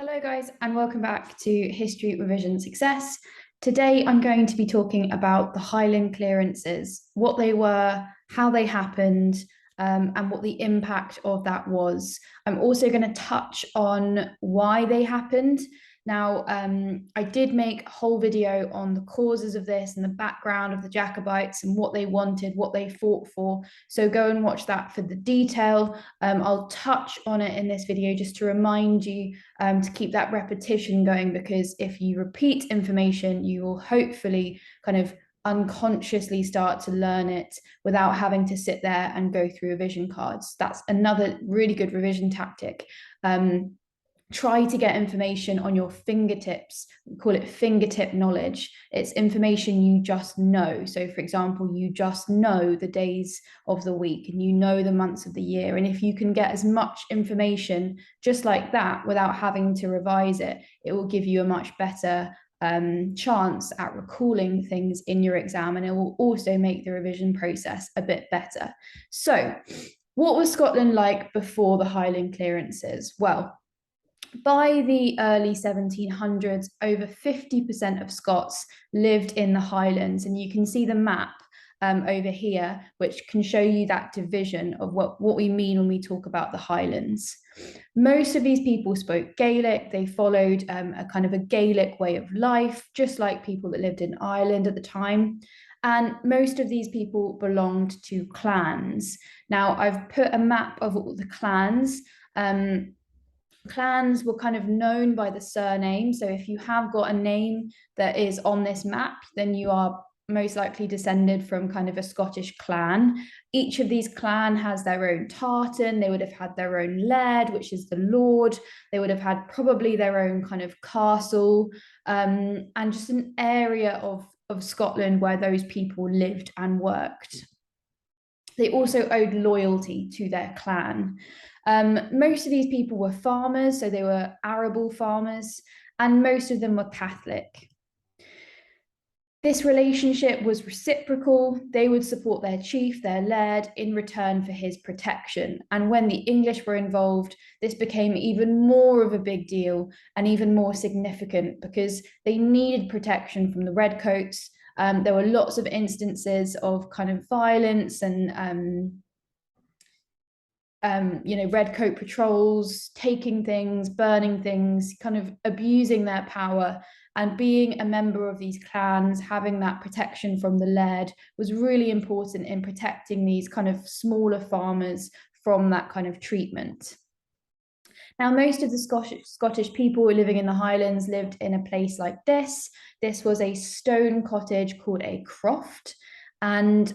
Hello guys, and welcome back to History Revision Success. Today I'm going to be talking about the Highland Clearances, what they were, how they happened, and what the impact of that was. I'm also going to touch on why they happened. Now, I did make a whole video on the causes of this and the background of the Jacobites and what they wanted, what they fought for. So go and watch that for the detail. I'll touch on it in this video just to remind you to keep that repetition going, because if you repeat information, you will hopefully kind of unconsciously start to learn it without having to sit there and go through revision cards. That's another really good revision tactic. Try to get information on your fingertips. We call it fingertip knowledge. It's information you just know. So for example, you just know the days of the week and you know the months of the year. And if you can get as much information just like that without having to revise it, it will give you a much better chance at recalling things in your exam, and it will also make the revision process a bit better. So what was Scotland like before the Highland Clearances? Well, by the early 1700s, over 50% of Scots lived in the Highlands, and you can see the map over here, which can show you that division of what we mean when we talk about the Highlands. Most of these people spoke Gaelic. They followed a kind of a Gaelic way of life, just like people that lived in Ireland at the time. And most of these people belonged to clans. Now, I've put a map of all the clans. Clans were kind of known by the surname. So if you have got a name that is on this map, then you are most likely descended from kind of a Scottish clan. Each of these clan has their own tartan. They would have had their own laird, which is the lord. They would have had probably their own kind of castle, and just an area of Scotland where those people lived and worked. They also owed loyalty to their clan. Most of these people were farmers, so they were arable farmers, and most of them were Catholic. This relationship was reciprocal. They would support their chief, their laird, in return for his protection. And when the English were involved, this became even more of a big deal and even more significant because they needed protection from the redcoats. There were lots of instances of kind of violence and redcoat patrols, taking things, burning things, kind of abusing their power. And being a member of these clans, having that protection from the laird was really important in protecting these kind of smaller farmers from that kind of treatment. Now, most of the Scottish people living in the Highlands lived in a place like this. This was a stone cottage called a croft, and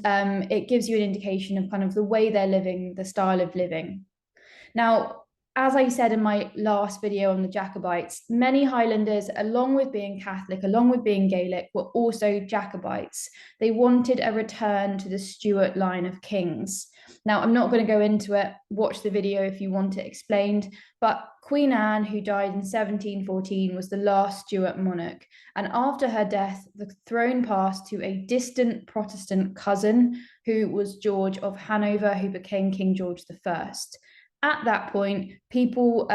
it gives you an indication of kind of the way they're living, the style of living. Now, as I said in my last video on the Jacobites, many Highlanders, along with being Catholic, along with being Gaelic, were also Jacobites. They wanted a return to the Stuart line of kings. Now, I'm not going to go into it. Watch the video if you want it explained. But Queen Anne, who died in 1714, was the last Stuart monarch. And after her death, the throne passed to a distant Protestant cousin, who was George of Hanover, who became King George I. At that point, people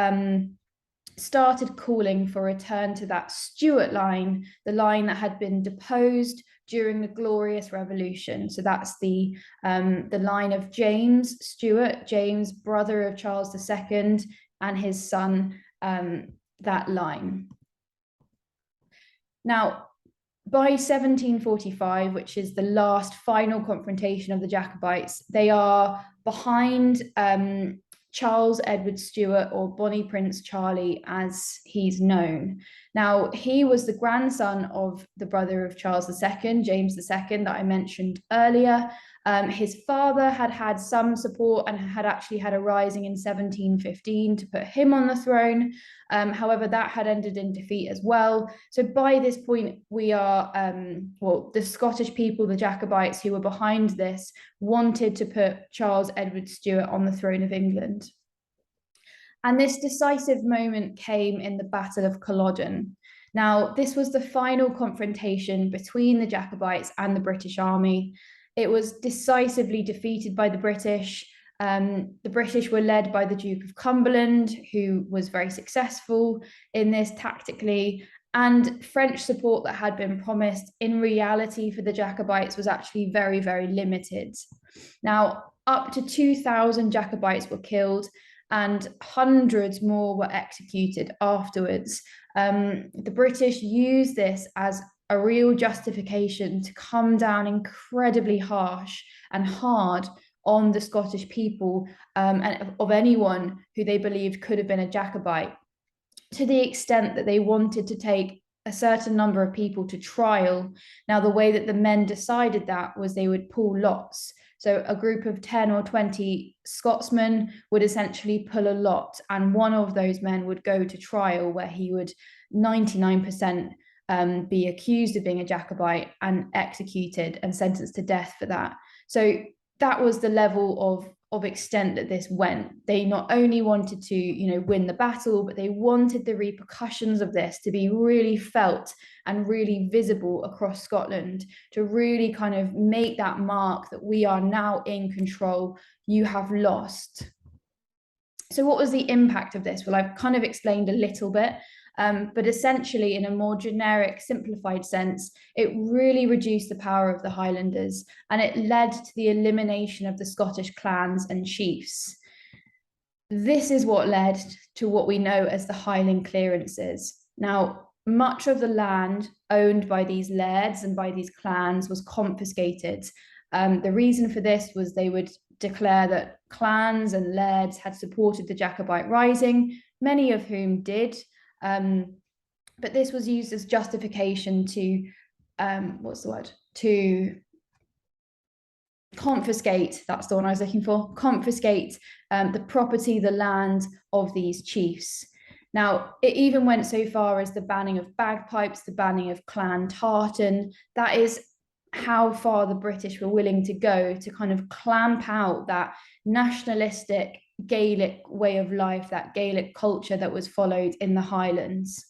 started calling for a return to that Stuart line, the line that had been deposed during the Glorious Revolution. So that's the line of James Stuart, James, brother of Charles II, and his son, that line. Now, by 1745, which is the last final confrontation of the Jacobites, they are behind Charles Edward Stuart, or Bonnie Prince Charlie as he's known. Now, he was the grandson of the brother of Charles II, James II, that I mentioned earlier. His father had had some support and had actually had a rising in 1715 to put him on the throne. However, that had ended in defeat as well. So by this point, we are, the Scottish people, the Jacobites who were behind this, wanted to put Charles Edward Stuart on the throne of England. And this decisive moment came in the Battle of Culloden. Now, this was the final confrontation between the Jacobites and the British Army. It was decisively defeated by the British. The British were led by the Duke of Cumberland, who was very successful in this tactically, and French support that had been promised in reality for the Jacobites was actually very, very limited. Now, up to 2,000 Jacobites were killed and hundreds more were executed afterwards. The British used this as a real justification to come down incredibly harsh and hard on the Scottish people and of anyone who they believed could have been a Jacobite, to the extent that they wanted to take a certain number of people to trial. Now, the way that the men decided that was they would pull lots. So a group of 10 or 20 Scotsmen would essentially pull a lot, and one of those men would go to trial where he would 99% be accused of being a Jacobite and executed and sentenced to death for that. So that was the level of extent that this went. They not only wanted to, win the battle, but they wanted the repercussions of this to be really felt and really visible across Scotland, to really kind of make that mark that we are now in control, you have lost. So what was the impact of this? Well, I've kind of explained a little bit, but essentially, in a more generic, simplified sense, it really reduced the power of the Highlanders, and it led to the elimination of the Scottish clans and chiefs. This is what led to what we know as the Highland Clearances. Now, much of the land owned by these lairds and by these clans was confiscated. The reason for this was they would declare that clans and lairds had supported the Jacobite rising, many of whom did, but this was used as justification to confiscate, that's the one I was looking for, confiscate the property, the land of these chiefs. Now, it even went so far as the banning of bagpipes, the banning of clan tartan. That is how far the British were willing to go to kind of clamp out that nationalistic Gaelic way of life, that Gaelic culture that was followed in the Highlands.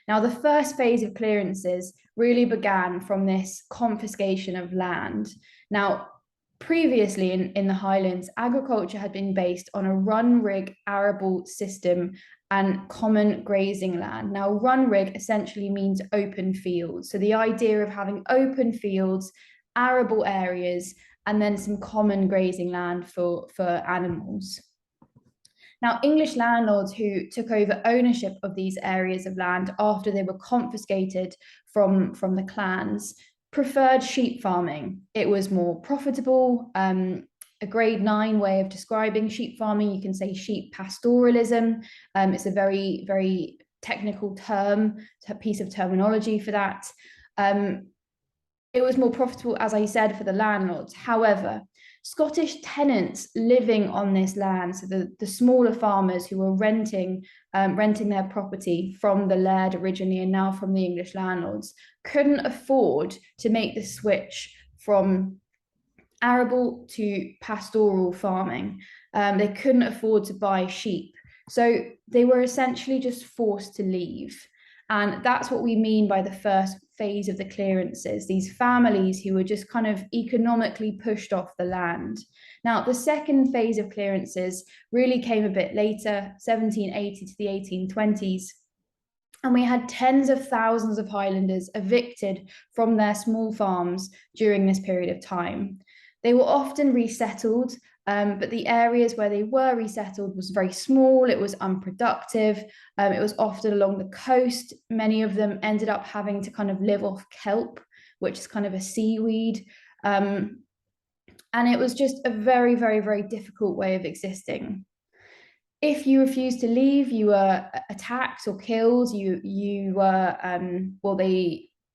Now, the first phase of clearances really began from this confiscation of land. Now, previously in the Highlands, agriculture had been based on a run-rig arable system and common grazing land. Now, run-rig essentially means open fields. So the idea of having open fields, arable areas, and then some common grazing land for animals. Now, English landlords who took over ownership of these areas of land after they were confiscated from the clans preferred sheep farming. It was more profitable. A grade 9 way of describing sheep farming, you can say sheep pastoralism. It's a very, very technical term, a piece of terminology for that. It was more profitable, as I said, for the landlords. However, Scottish tenants living on this land, so the smaller farmers who were renting their property from the laird originally and now from the English landlords, couldn't afford to make the switch from arable to pastoral farming. They couldn't afford to buy sheep. So they were essentially just forced to leave. And that's what we mean by the first phase of the clearances, these families who were just kind of economically pushed off the land. Now, the second phase of clearances really came a bit later, 1780 to the 1820s. And we had tens of thousands of Highlanders evicted from their small farms during this period of time. They were often resettled, but the areas where they were resettled was very small, it was unproductive, it was often along the coast. Many of them ended up having to kind of live off kelp, which is kind of a seaweed. And it was just a very, very, very difficult way of existing. If you refused to leave, you were attacked or killed. You were,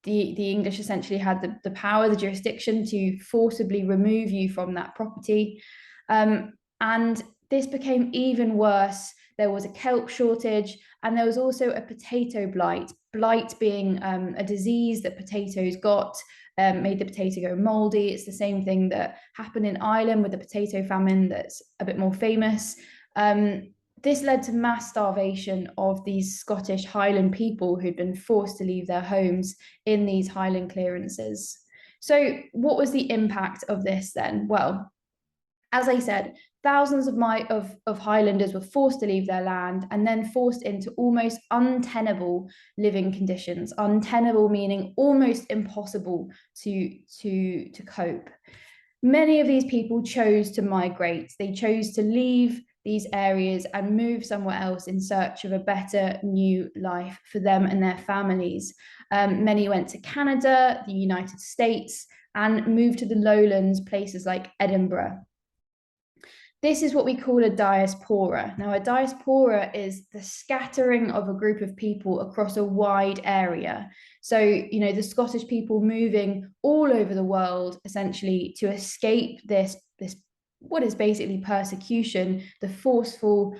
the English essentially had the power, the jurisdiction to forcibly remove you from that property. And this became even worse. There was a kelp shortage, and there was also a potato blight. Blight being a disease that potatoes got, made the potato go moldy. It's the same thing that happened in Ireland with the potato famine that's a bit more famous. This led to mass starvation of these Scottish Highland people who'd been forced to leave their homes in these Highland clearances. So what was the impact of this then? Well, as I said, thousands of Highlanders were forced to leave their land and then forced into almost untenable living conditions. Untenable meaning almost impossible to cope. Many of these people chose to migrate. They chose to leave these areas and move somewhere else in search of a better new life for them and their families. Many went to Canada, the United States, and moved to the lowlands, places like Edinburgh. This is what we call a diaspora. Now, a diaspora is the scattering of a group of people across a wide area. So, the Scottish people moving all over the world, essentially, to escape this what is basically persecution, the forceful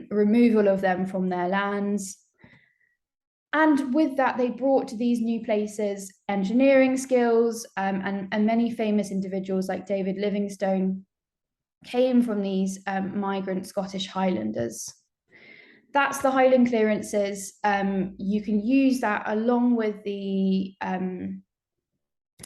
removal of them from their lands. And with that, they brought to these new places engineering skills, and many famous individuals like David Livingstone came from these migrant Scottish Highlanders. That's the Highland Clearances. You can use that along with the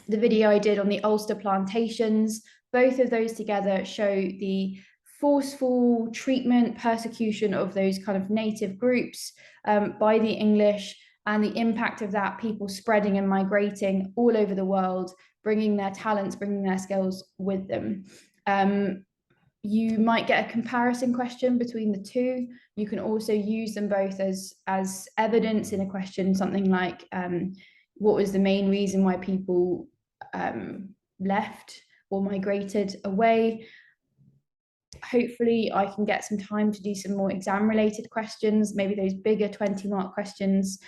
video I did on the Ulster plantations. Both of those together show the forceful treatment, persecution of those kind of native groups by the English, and the impact of that, people spreading and migrating all over the world, bringing their talents, bringing their skills with them. You might get a comparison question between the two. You can also use them both as evidence in a question, something like, what was the main reason why people left or migrated away? Hopefully I can get some time to do some more exam related questions, maybe those bigger 20-mark questions.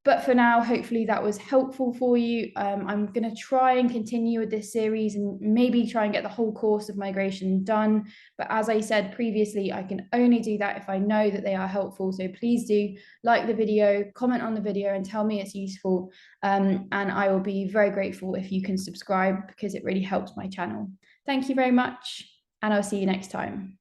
But for now, hopefully that was helpful for you. I'm going to try and continue with this series and maybe try and get the whole course of migration done. But as I said previously, I can only do that if I know that they are helpful. So please do like the video, comment on the video and tell me it's useful. And I will be very grateful if you can subscribe, because it really helps my channel. Thank you very much, and I'll see you next time.